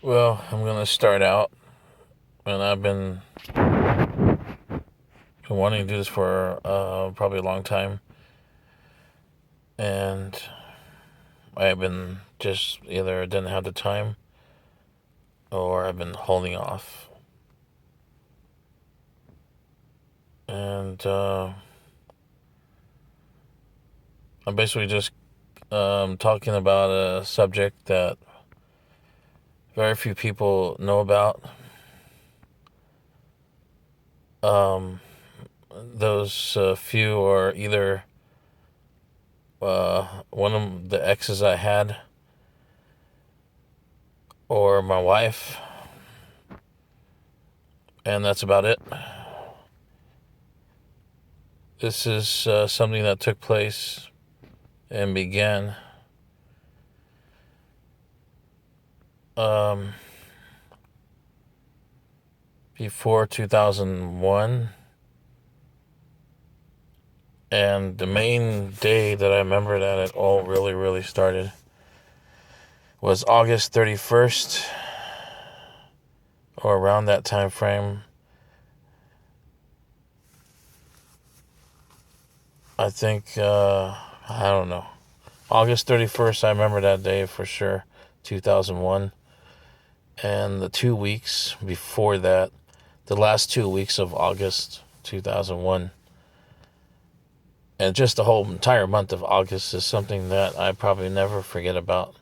Well, I'm going to start out, and I've been wanting to do this for probably a long time, and I've been just either didn't have the time or I've been holding off. And I'm basically just talking about a subject that very few people know about. Um, those few are either one of the exes I had or my wife, and that's about it. This is something that took place and began um, before 2001. And the main day that I remember that it all really started was August 31st, or around that time frame. I think, I don't know. August 31st, I remember that day for sure, 2001. And the 2 weeks before that, the last 2 weeks of August 2001, and just the whole entire month of August is something that I probably never forget about.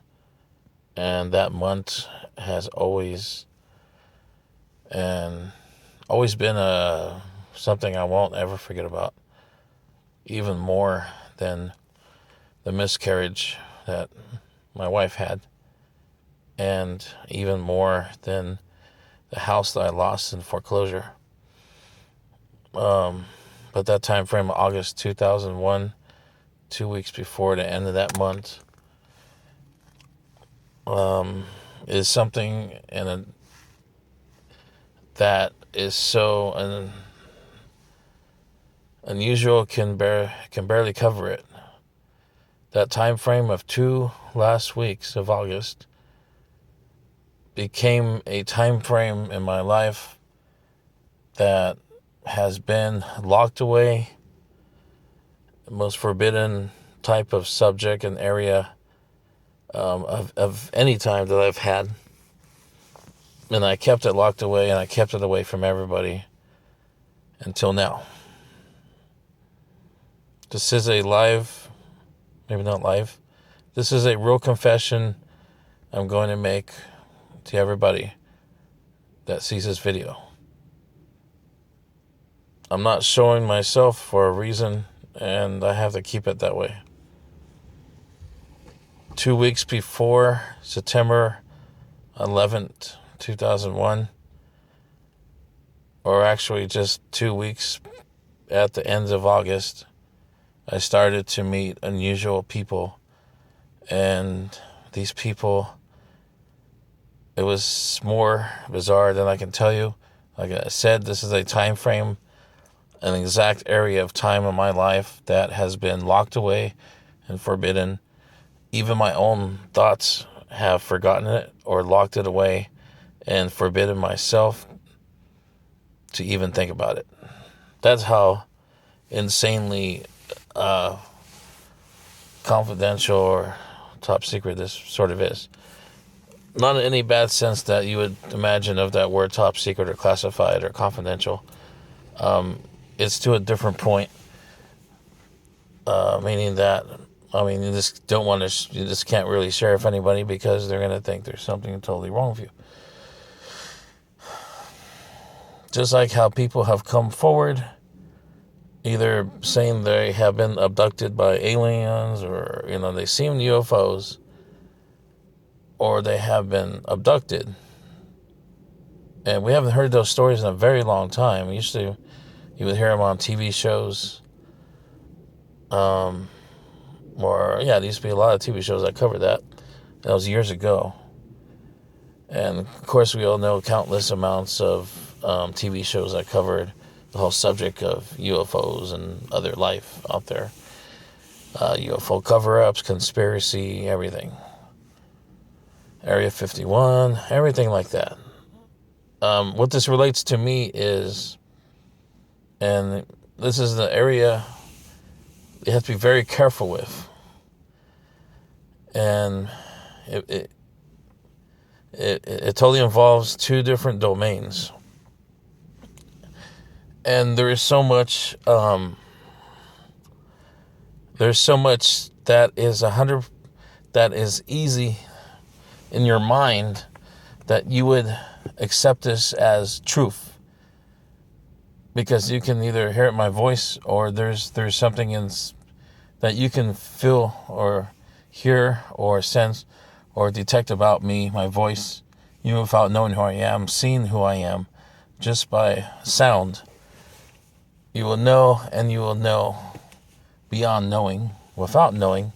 And that month has always been something I won't ever forget about, even more than the miscarriage that my wife had, and even more than the house that I lost in foreclosure. But that time frame, August 2001, 2 weeks before the end of that month, is something that is so unusual, can barely cover it. That time frame of 2 last weeks of August became a time frame in my life that has been locked away, the most forbidden type of subject and area of any time that I've had. And I kept it locked away, and I kept it away from everybody until now. This is a live, maybe not live, this is a real confession I'm going to make to everybody that sees this video. I'm not showing myself for a reason, and I have to keep it that way. 2 weeks before September 11th, 2001, or actually just 2 weeks at the end of August, I started to meet unusual people. And these people, it was more bizarre than I can tell you. Like I said, this is a time frame, an exact area of time in my life that has been locked away and forbidden. Even my own thoughts have forgotten it or locked it away and forbidden myself to even think about it. That's how insanely confidential or top secret this sort of is. Not in any bad sense that you would imagine of that word top secret or classified or confidential. It's to a different point, meaning that, you just don't want to, you just can't really share with anybody because they're going to think there's something totally wrong with you. Just like how people have come forward, either saying they have been abducted by aliens, or, they seen UFOs, or they have been abducted. And we haven't heard those stories in a very long time. You would hear them on TV shows. There used to be a lot of TV shows that covered that. That was years ago. And of course, we all know countless amounts of TV shows that covered the whole subject of UFOs and other life out there. UFO cover-ups, conspiracy, everything. Area 51, everything like that. What this relates to me is, and this is the area you have to be very careful with, and it totally involves two different domains, and there is so much there's so much that is easy in your mind that you would accept this as truth, because you can either hear it in my voice, or there's something that you can feel or hear or sense or detect about me, my voice, even without knowing who I am, seeing who I am, just by sound. You will know, and you will know beyond knowing, without knowing,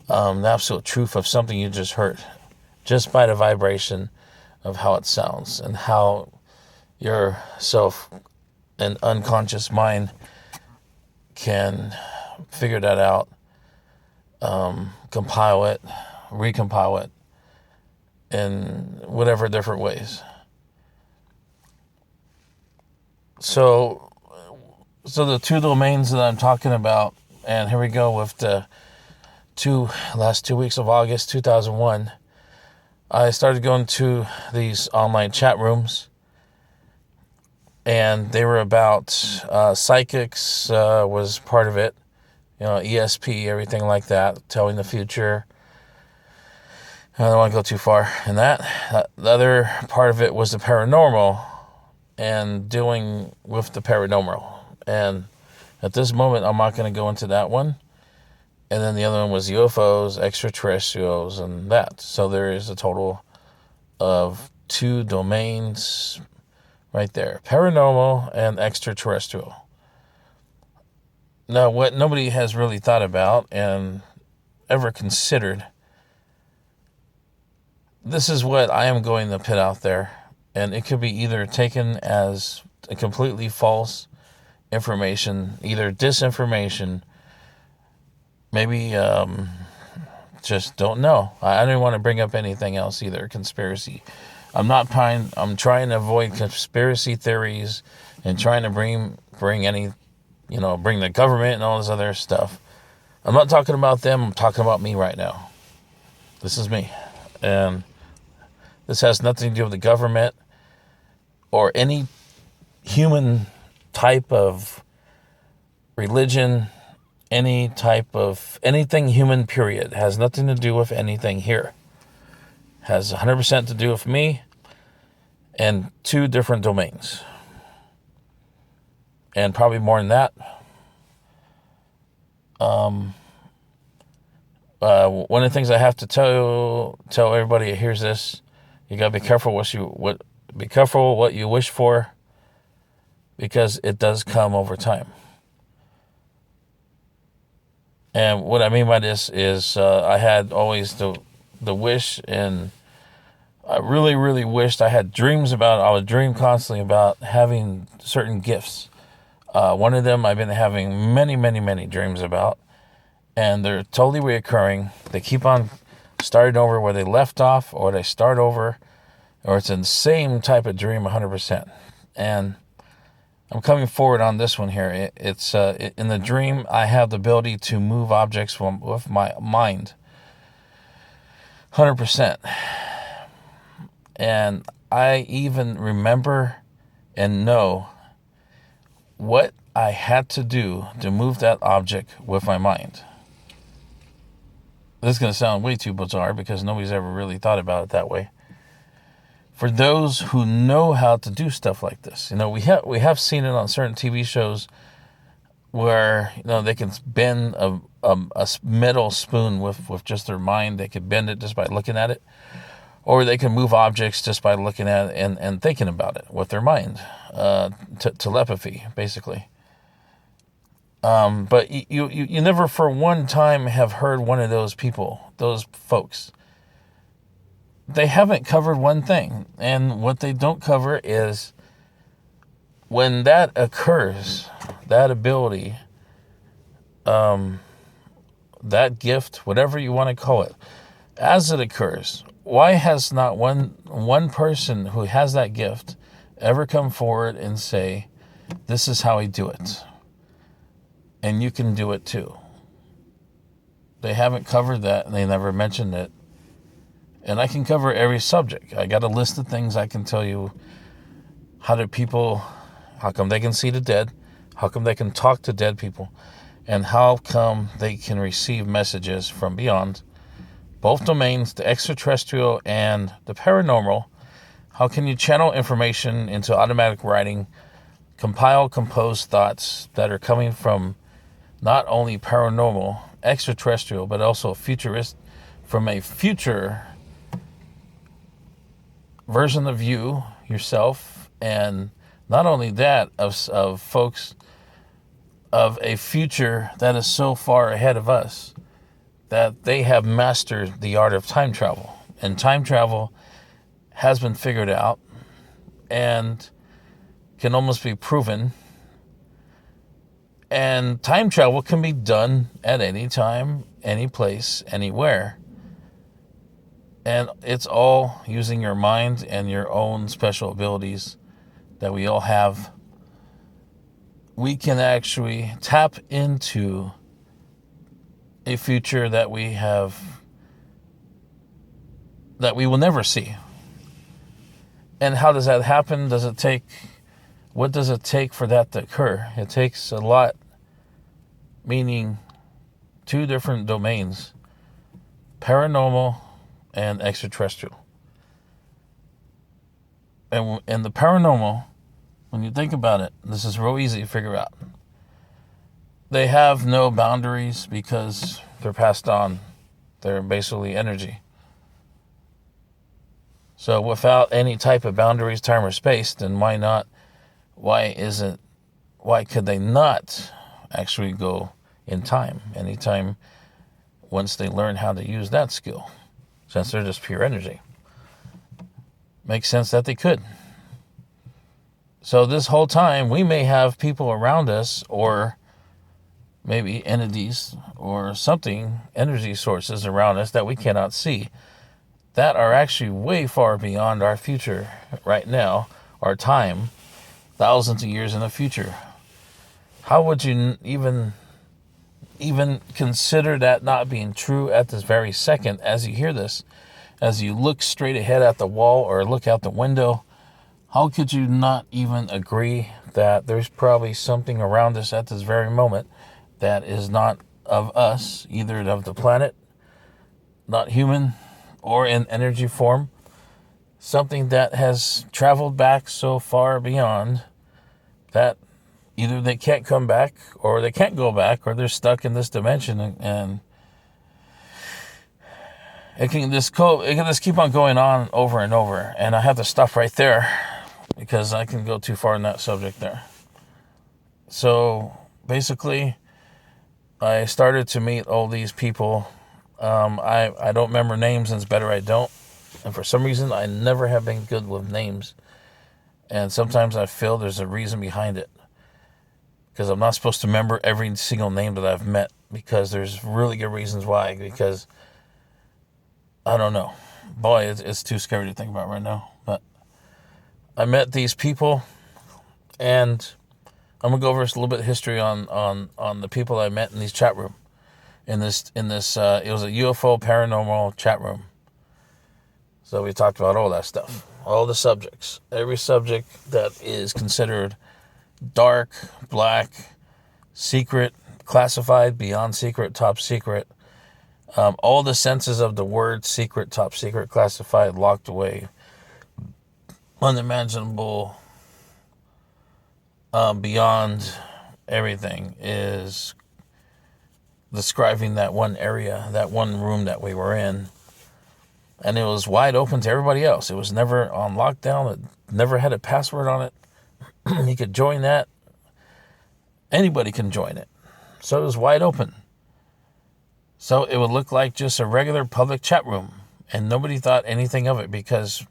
the absolute truth of something you just heard, just by the vibration of how it sounds and how your self and unconscious mind can figure that out, compile it, recompile it in whatever different ways. So the two domains that I'm talking about, and here we go with the last 2 weeks of August 2001, I started going to these online chat rooms, and they were about psychics was part of it, ESP, everything like that, telling the future. I don't want to go too far in that. The other part of it was the paranormal and dealing with the paranormal. And at this moment, I'm not going to go into that one. And then the other one was UFOs, extraterrestrials, and that. So there is a total of 2 domains right there, paranormal and extraterrestrial. Now, what nobody has really thought about and ever considered, this is what I am going to put out there, and it could be either taken as a completely false information, either disinformation, maybe just don't know. I don't want to bring up anything else either, conspiracy. I'm trying to avoid conspiracy theories and trying to bring the government and all this other stuff. I'm not talking about them, I'm talking about me right now. This is me. And this has nothing to do with the government or any human type of religion, any type of anything human, period. It has nothing to do with anything here. It has 100% to do with me and 2 different domains. And probably more than that. One of the things I have to tell everybody who hears this, you gotta be careful what you wish for, because it does come over time. And what I mean by this is, I had always the wish, and I really, really wished I had dreams about. I would dream constantly about having certain gifts. One of them I've been having many, many, many dreams about, and they're totally reoccurring. They keep on starting over where they left off, or they start over, or it's the same type of dream 100%. And I'm coming forward on this one here. It's in the dream, I have the ability to move objects with my mind 100%. And I even remember and know what I had to do to move that object with my mind. This is going to sound way too bizarre, because nobody's ever really thought about it that way. For those who know how to do stuff like this, we have seen it on certain TV shows where they can bend a metal spoon with just their mind. They could bend it just by looking at it, or they can move objects just by looking at it and thinking about it with their mind. Telepathy, basically. But you never for one time have heard one of those people, those folks. They haven't covered one thing. And what they don't cover is, when that occurs, that ability, that gift, whatever you want to call it, as it occurs, Why has not one person who has that gift ever come forward and say, this is how I do it, and you can do it too? They haven't covered that, and they never mentioned it. And I can cover every subject. I got a list of things I can tell you. How come they can see the dead? How come they can talk to dead people? And how come they can receive messages from beyond? Both domains, the extraterrestrial and the paranormal. How can you channel information into automatic writing, compose thoughts that are coming from not only paranormal, extraterrestrial, but also futurist, from a future version of you, yourself, and not only that, of folks of a future that is so far ahead of us that they have mastered the art of time travel. And time travel has been figured out and can almost be proven. And time travel can be done at any time, any place, anywhere. And it's all using your mind and your own special abilities that we all have. We can actually tap into a future that we will never see. And how does that happen? What does it take for that to occur? It takes a lot, meaning two different domains, paranormal and extraterrestrial. And the paranormal, when you think about it, this is real easy to figure out. They have no boundaries because they're passed on. They're basically energy. So without any type of boundaries, time or space, then why could they not actually go in time anytime once they learn how to use that skill, since they're just pure energy? Makes sense that they could. So this whole time, we may have people around us, or maybe entities or something, energy sources around us that we cannot see, that are actually way far beyond our future right now, our time, thousands of years in the future. How would you even consider that not being true at this very second as you hear this? As you look straight ahead at the wall or look out the window, how could you not even agree that there's probably something around us at this very moment that is not of us, either of the planet, not human, or in energy form, something that has traveled back so far beyond that either they can't come back, or they can't go back, or they're stuck in this dimension, and it can just keep on going on over and over. And I have to stop right there because I can go too far in that subject there. So basically, I started to meet all these people. I don't remember names, and it's better I don't. And for some reason, I never have been good with names. And sometimes I feel there's a reason behind it, because I'm not supposed to remember every single name that I've met, because there's really good reasons why. Because I don't know. Boy, it's too scary to think about right now. But I met these people, and I'm gonna go over a little bit of history on the people I met in these chat room. In this, it was a UFO paranormal chat room. So we talked about all that stuff, all the subjects, every subject that is considered dark, black, secret, classified, beyond secret, top secret. All the senses of the word secret, top secret, classified, locked away, unimaginable, beyond everything, is describing that one area, that one room that we were in. And it was wide open to everybody else. It was never on lockdown. It never had a password on it. You could join that. Anybody can join it. So it was wide open. So it would look like just a regular public chat room. And nobody thought anything of it, because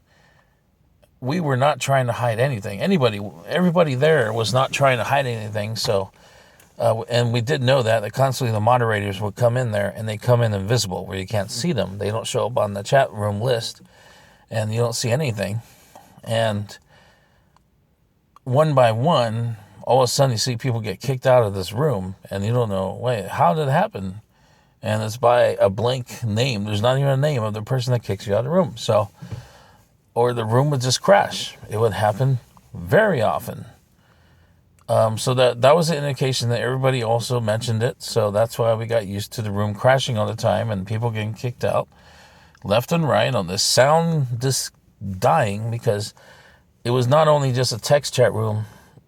we were not trying to hide anything. Everybody there was not trying to hide anything. So And we did know that constantly the moderators would come in there, and they come in invisible where you can't see them. They don't show up on the chat room list, and you don't see anything. And one by one, all of a sudden you see people get kicked out of this room, and you don't know, wait, how did it happen? And it's by a blank name. There's not even a name of the person that kicks you out of the room. So, or the room would just crash. It would happen very often. So that was an indication that everybody also mentioned it. So that's why we got used to the room crashing all the time and people getting kicked out left and right on this sound just dying, because it was not only just a text chat room.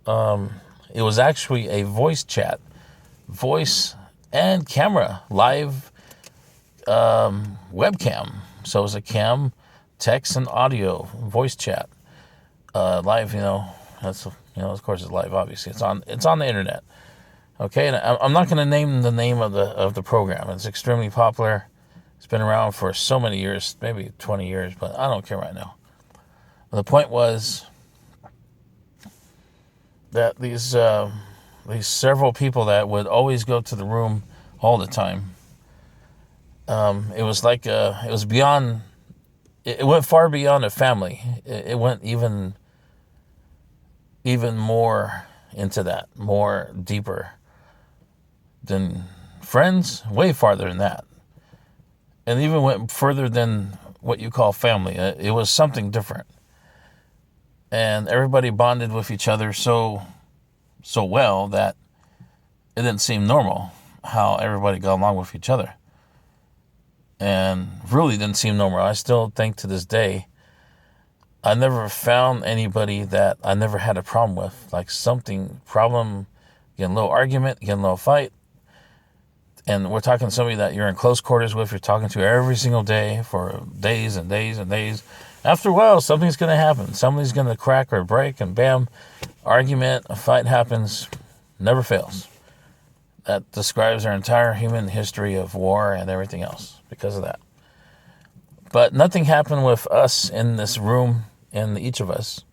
It was actually a voice chat, voice and camera, live webcam. So it was a cam, text and audio, voice chat, live. That's, of course, it's live. Obviously, it's on the internet. Okay, and I'm not going to name the name of the program. It's extremely popular. It's been around for so many years, maybe 20 years, but I don't care right now. The point was that these several people that would always go to the room all the time. It was like it was beyond. It went far beyond a family. It went even more into that, more deeper than friends, way farther than that. And even went further than what you call family. It was something different. And everybody bonded with each other so well that it didn't seem normal how everybody got along with each other. And really didn't seem normal. I still think to this day, I never found anybody that I never had a problem with. Like problem, getting a little argument, getting a little fight. And we're talking somebody that you're in close quarters with, you're talking to every single day for days and days and days. After a while, something's going to happen. Somebody's going to crack or break, and bam, argument, a fight happens, never fails. That describes our entire human history of war and everything else because of that. But nothing happened with us in this room, in each of us.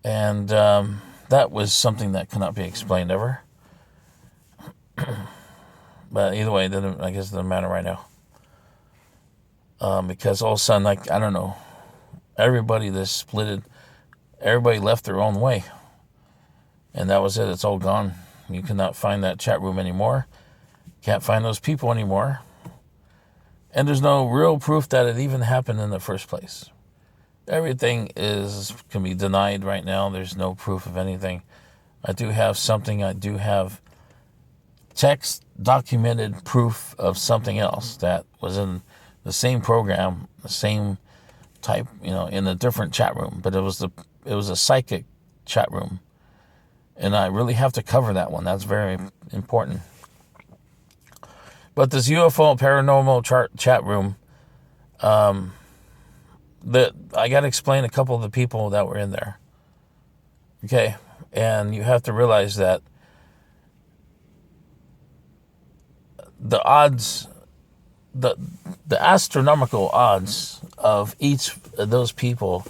And that was something that cannot be explained ever. But either way, I guess it doesn't matter right now. Because all of a sudden, I don't know, everybody just splitted. Everybody left their own way. And that was it. It's all gone. You cannot find that chat room anymore. Can't find those people anymore. And there's no real proof that it even happened in the first place. Everything can be denied right now. There's no proof of anything. I do have something. I do have text documented proof of something else that was in the same program, the same type, in a different chat room. But it was a psychic chat room. And I really have to cover that one. That's very important. But this UFO paranormal chat room, I got to explain a couple of the people that were in there. Okay, and you have to realize that the odds, the astronomical odds of each of those people,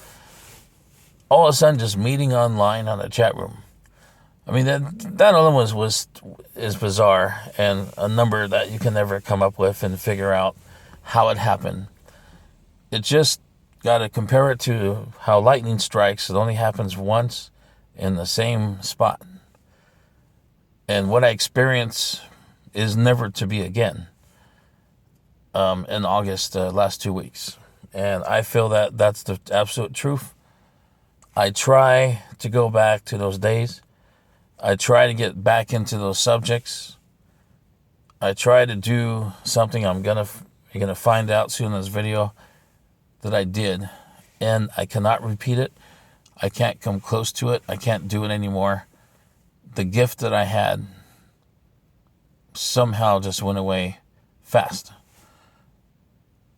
all of a sudden just meeting online on a chat room. I mean, that other one is bizarre, and a number that you can never come up with and figure out how it happened. It just got to compare it to how lightning strikes. It only happens once in the same spot. And what I experience is never to be again in August, last 2 weeks. And I feel that that's the absolute truth. I try to go back to those days. I try to get back into those subjects. I try to do something you're gonna find out soon in this video that I did, and I cannot repeat it. I can't come close to it. I can't do it anymore. The gift that I had somehow just went away fast.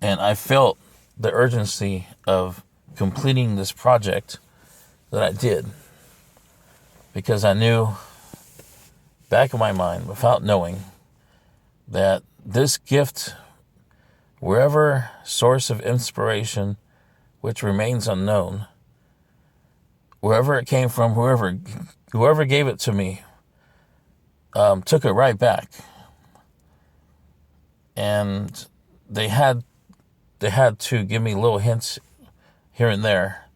And I felt the urgency of completing this project that I did, because I knew back in my mind, without knowing, that this gift, wherever source of inspiration, which remains unknown, wherever it came from, whoever gave it to me, took it right back. And they had to give me little hints here and there,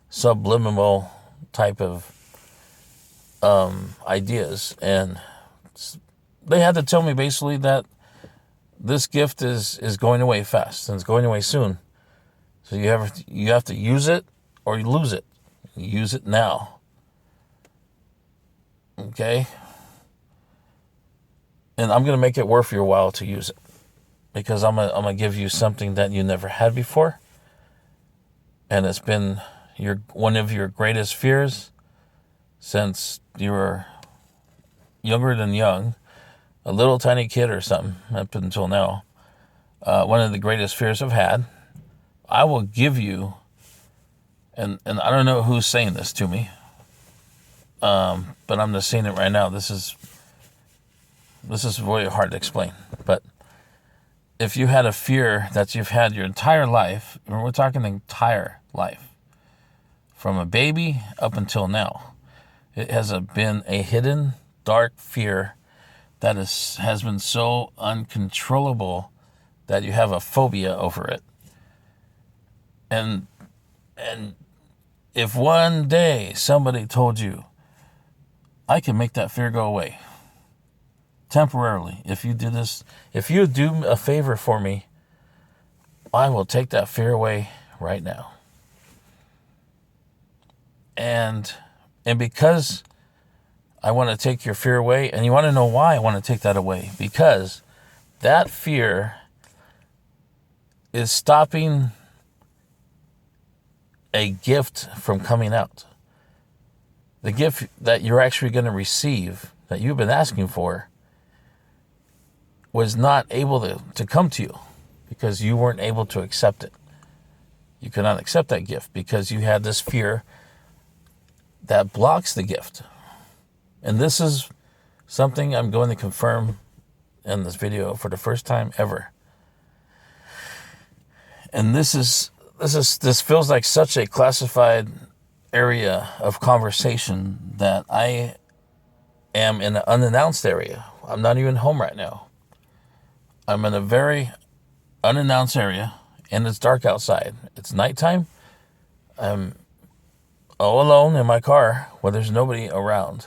subliminal type of ideas. And they had to tell me basically that this gift is going away fast and it's going away soon. So you have to use it or you lose it. Use it now. Okay? And I'm going to make it worth your while to use it. Because I'm gonna give you something that you never had before. And it's been one of your greatest fears since you were younger than young, a little tiny kid or something, up until now. One of the greatest fears I've had. I will give you, and I don't know who's saying this to me, but I'm just saying it right now. This is really hard to explain, but if you had a fear that you've had your entire life, and we're talking the entire life, from a baby up until now, it has been a hidden, dark fear that has been so uncontrollable that you have a phobia over it. And if one day somebody told you, I can make that fear go away, temporarily, if you do a favor for me, I will take that fear away right now. And because I want to take your fear away, and you want to know why I want to take that away, because that fear is stopping a gift from coming out. The gift that you're actually going to receive, that you've been asking for, was not able to come to you because you weren't able to accept it. You could not accept that gift because you had this fear that blocks the gift. And this is something I'm going to confirm in this video for the first time ever. And this feels like such a classified area of conversation that I am in an unannounced area. I'm not even home right now. I'm in a very unannounced area, and it's dark outside. It's nighttime. I'm all alone in my car where there's nobody around,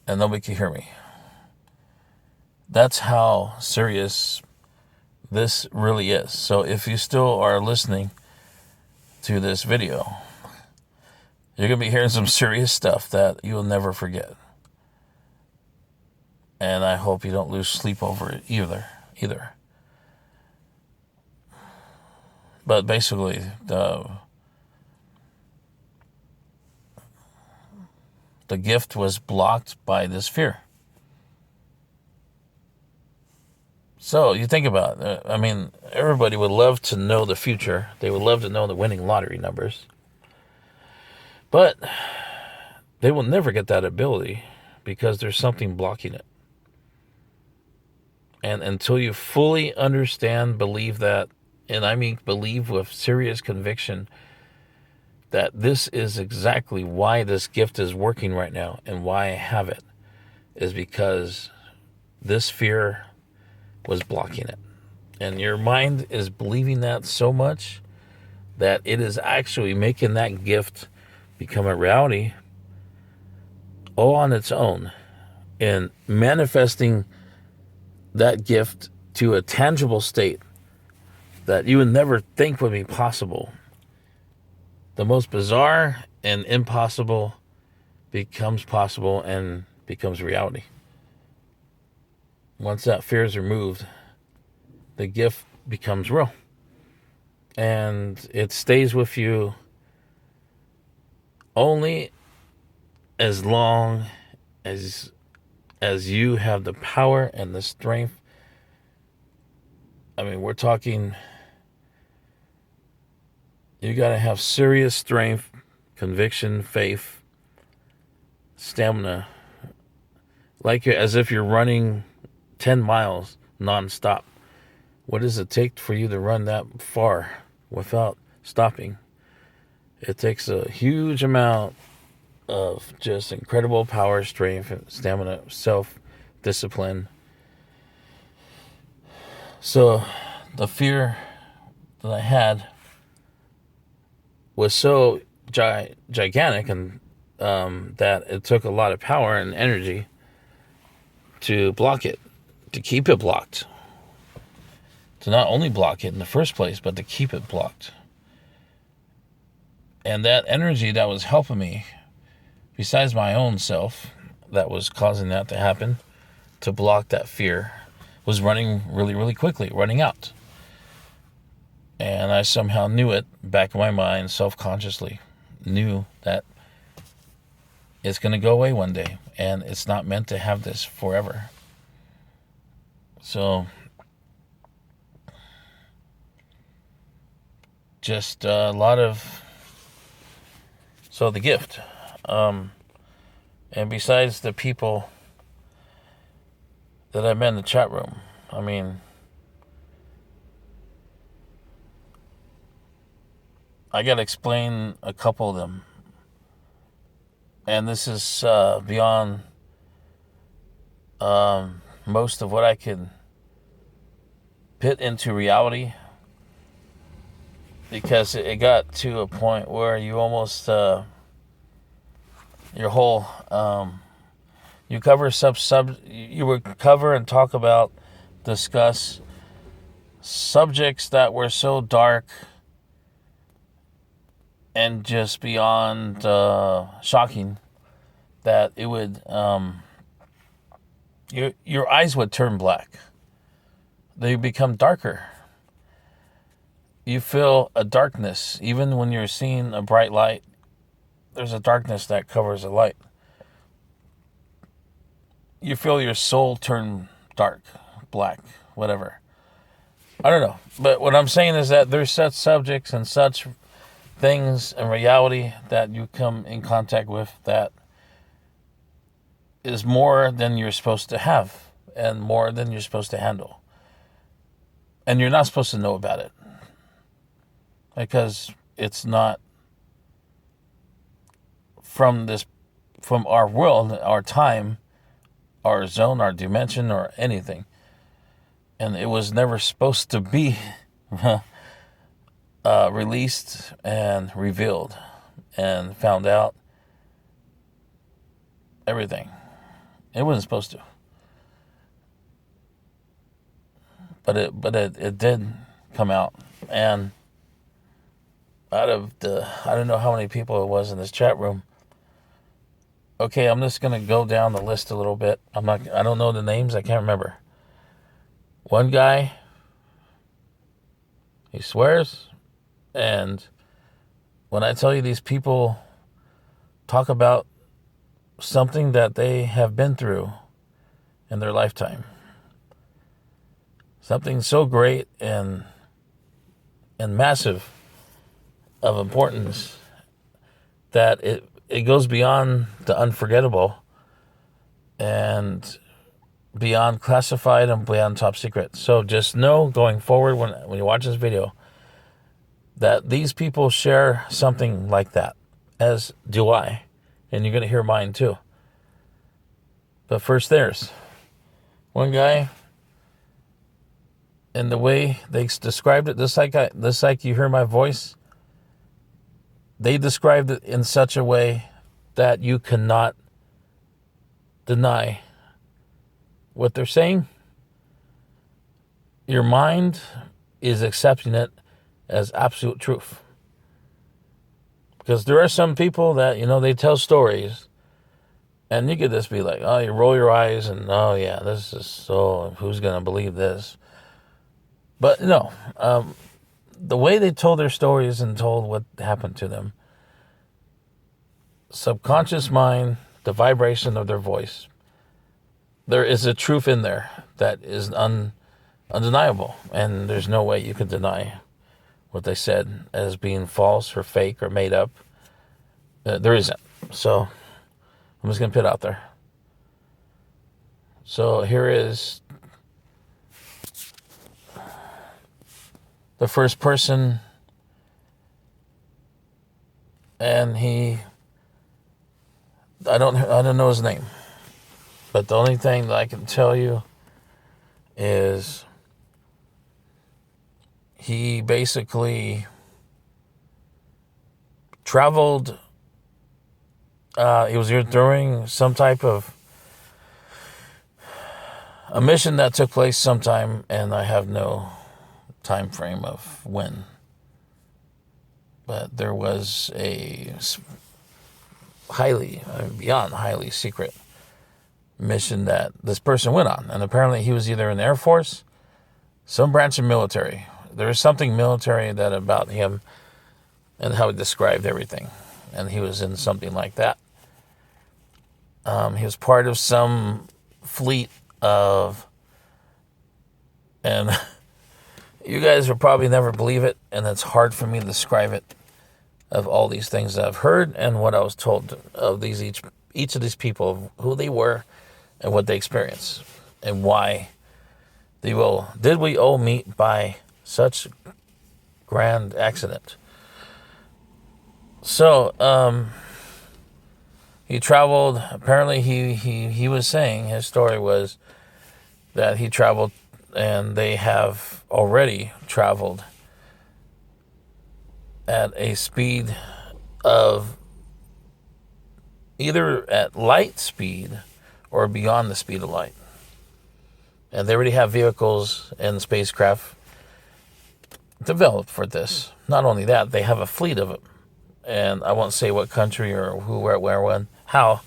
and nobody can hear me. That's how serious this really is. So if you still are listening to this video, you're going to be hearing some serious stuff that you'll never forget. And I hope you don't lose sleep over it either. But basically, the gift was blocked by this fear. So you think about it. I mean, everybody would love to know the future. They would love to know the winning lottery numbers. But they will never get that ability because there's something blocking it. And until you fully understand, believe that, and I mean believe with serious conviction, that this is exactly why this gift is working right now and why I have it, is because this fear was blocking it. And your mind is believing that so much that it is actually making that gift become a reality all on its own and manifesting that gift to a tangible state that you would never think would be possible. The most bizarre and impossible becomes possible and becomes reality. Once that fear is removed, the gift becomes real. And it stays with you only as long as you have the power and the strength. I mean, we're talking, you got to have serious strength, conviction, faith, stamina, like as if you're running 10 miles nonstop. What does it take for you to run that far without stopping? It takes a huge amount of just incredible power, strength, and stamina, discipline. So the fear that I had was so gigantic, and that it took a lot of power and energy to block it, to keep it blocked. To not only block it in the first place, but to keep it blocked. And that energy that was helping me, besides my own self, that was causing that to happen, to block that fear, was running really, really quickly, running out. And I somehow knew it, back in my mind, self-consciously, knew that it's going to go away one day, and it's not meant to have this forever. So, just a lot of... So the gift. And besides the people that I met in the chat room, I mean, I got to explain a couple of them. And this is beyond most of what I could put into reality, because it got to a point where you almost, your whole, you would cover and talk about, discuss subjects that were so dark and just beyond shocking that it would, your eyes would turn black. They become darker. You feel a darkness. Even when you're seeing a bright light, there's a darkness that covers the light. You feel your soul turn dark, black, whatever. I don't know. But what I'm saying is that there's such subjects and such things in reality that you come in contact with that is more than you're supposed to have and more than you're supposed to handle. And you're not supposed to know about it, because it's not from our world, our time, our zone, our dimension, or anything. And it was never supposed to be released and revealed and found out everything. It wasn't supposed to. But it did come out. And out of I don't know how many people it was in this chat room. Okay, I'm just going to go down the list a little bit. I don't know the names. I can't remember. One guy, he swears. And when I tell you these people talk about something that they have been through in their lifetime, something so great and massive of importance that it goes beyond the unforgettable and beyond classified and beyond top secret. So just know going forward when you watch this video that these people share something like that, as do I. And you're going to hear mine too. But first theirs. One guy, and the way they described it, just like you hear my voice, they described it in such a way that you cannot deny what they're saying. Your mind is accepting it as absolute truth. Because there are some people that, they tell stories, and you could just be like, oh, you roll your eyes, and oh yeah, this is so, who's going to believe this? But no, the way they told their stories and told what happened to them, subconscious mind, the vibration of their voice, there is a truth in there that is undeniable, and there's no way you can deny what they said as being false or fake or made up. There isn't. So I'm just going to put it out there. So here is the first person, and I don't know his name. But the only thing that I can tell you is he basically traveled. He was here during some type of a mission that took place sometime, and I have no time frame of when. But there was a beyond highly secret mission that this person went on. And apparently he was either in the Air Force, some branch of military. There was something military that about him and how he described everything. And he was in something like that. He was part of some fleet of, and you guys will probably never believe it, and it's hard for me to describe it, of all these things that I've heard and what I was told of these each of these people, who they were and what they experienced and why did we all meet by such grand accident. So he traveled. Apparently he was saying, his story was that he traveled, and they have already traveled at a speed of either at light speed or beyond the speed of light. And they already have vehicles and spacecraft developed for this. Not only that, they have a fleet of them. And I won't say what country or who, where, when, how,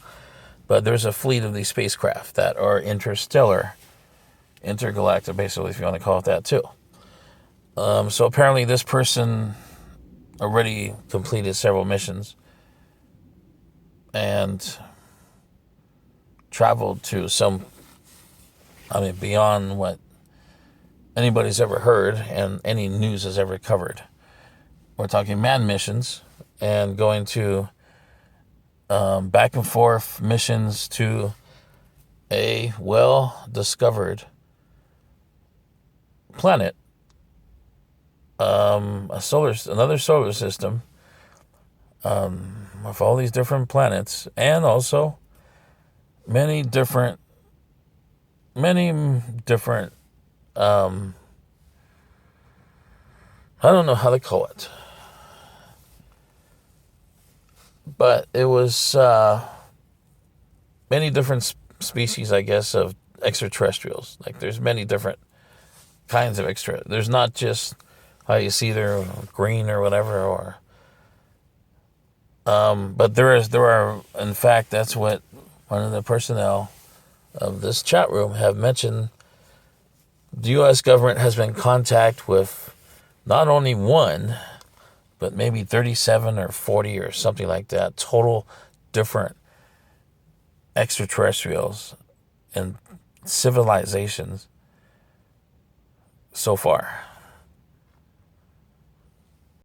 but there's a fleet of these spacecraft that are intergalactic, basically, if you want to call it that too. So apparently this person already completed several missions and traveled to beyond what anybody's ever heard and any news has ever covered. We're talking manned missions and going to back and forth missions to a well-discovered planet, another solar system, with all these different planets, and also many different I don't know how to call it, but it was many different species, I guess, of extraterrestrials. Like, there's many different kinds of extra. There's not just how you see they're green or whatever, or but there are, in fact, that's what one of the personnel of this chat room have mentioned. The U.S. government has been in contact with not only one, but maybe 37 or 40 or something like that, total different extraterrestrials and civilizations so far.